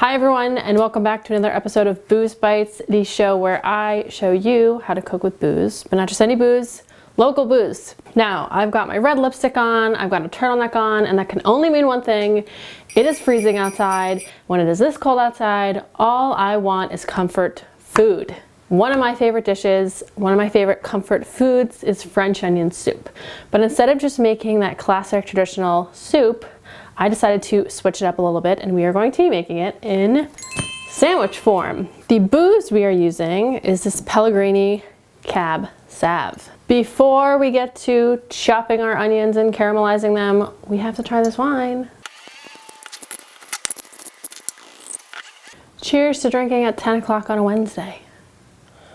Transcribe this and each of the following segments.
Hi everyone, and welcome back to another episode of Booze Bites, the show where I show you how to cook with booze, but not just any booze, local booze. Now, I've got my red lipstick on, I've got a turtleneck on, and that can only mean one thing. It is freezing outside. When it is this cold outside, all I want is comfort food. One of my favorite dishes, one of my favorite comfort foods is French onion soup. But instead of just making that classic traditional soup, I decided to switch it up a little bit, and we are going to be making it in sandwich form. The booze we are using is this Pellegrini Cab Sav. Before we get to chopping our onions and caramelizing them, we have to try this wine. Cheers to drinking at 10 o'clock on a Wednesday.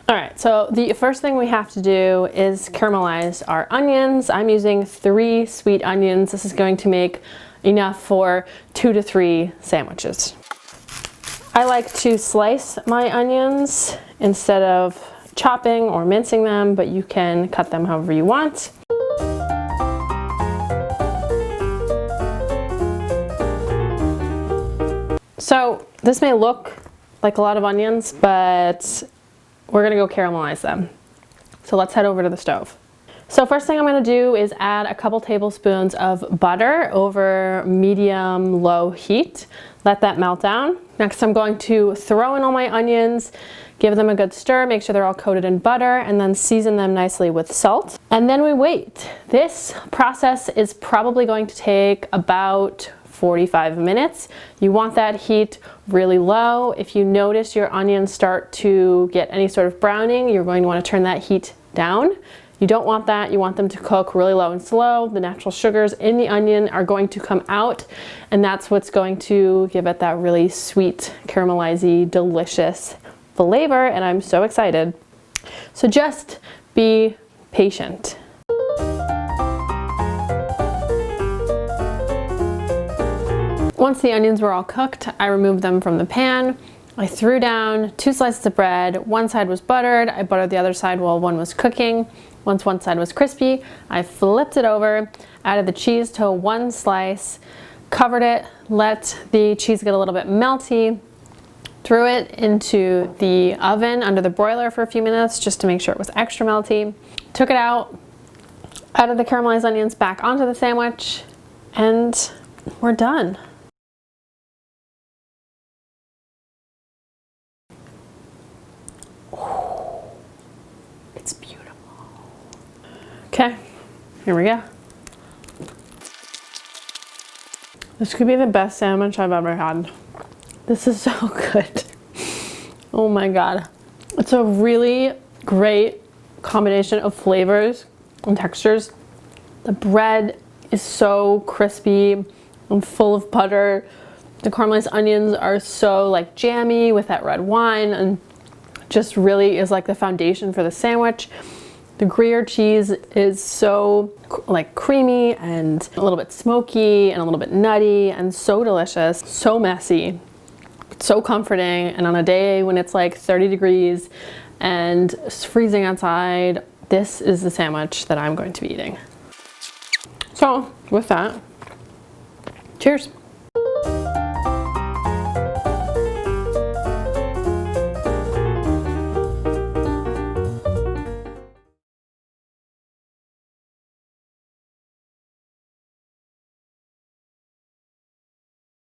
All right, so the first thing we have to do is caramelize our onions. I'm using 3 sweet onions. This is going to make enough for 2 to 3 sandwiches. I like to slice my onions instead of chopping or mincing them, but you can cut them however you want. So this may look like a lot of onions, but we're gonna go caramelize them. So let's head over to the stove. So first thing I'm going to do is add a couple tablespoons of butter over medium-low heat. Let that melt down. Next I'm going to throw in all my onions, give them a good stir, make sure they're all coated in butter, and then season them nicely with salt. And then we wait. This process is probably going to take about 45 minutes. You want that heat really low. If you notice your onions start to get any sort of browning, you're going to want to turn that heat down. You don't want that. You want them to cook really low and slow. The natural sugars in the onion are going to come out, and that's what's going to give it that really sweet, caramelized, delicious flavor, and I'm so excited. So just be patient. Once the onions were all cooked, I removed them from the pan. I threw down 2 slices of bread. One side was buttered. I buttered the other side while one was cooking. Once one side was crispy, I flipped it over, added the cheese to one slice, covered it, let the cheese get a little bit melty, threw it into the oven under the broiler for a few minutes just to make sure it was extra melty. Took it out, added the caramelized onions back onto the sandwich, and we're done. It's beautiful. Okay, here we go. This could be the best sandwich I've ever had. This is so good. Oh my God. It's a really great combination of flavors and textures. The bread is so crispy and full of butter. The caramelized onions are so like jammy with that red wine, and just really is like the foundation for the sandwich. The Gruyere cheese is so like creamy and a little bit smoky and a little bit nutty and so delicious, so messy, so comforting. And on a day when it's like 30 degrees and it's freezing outside, this is the sandwich that I'm going to be eating. So with that, cheers.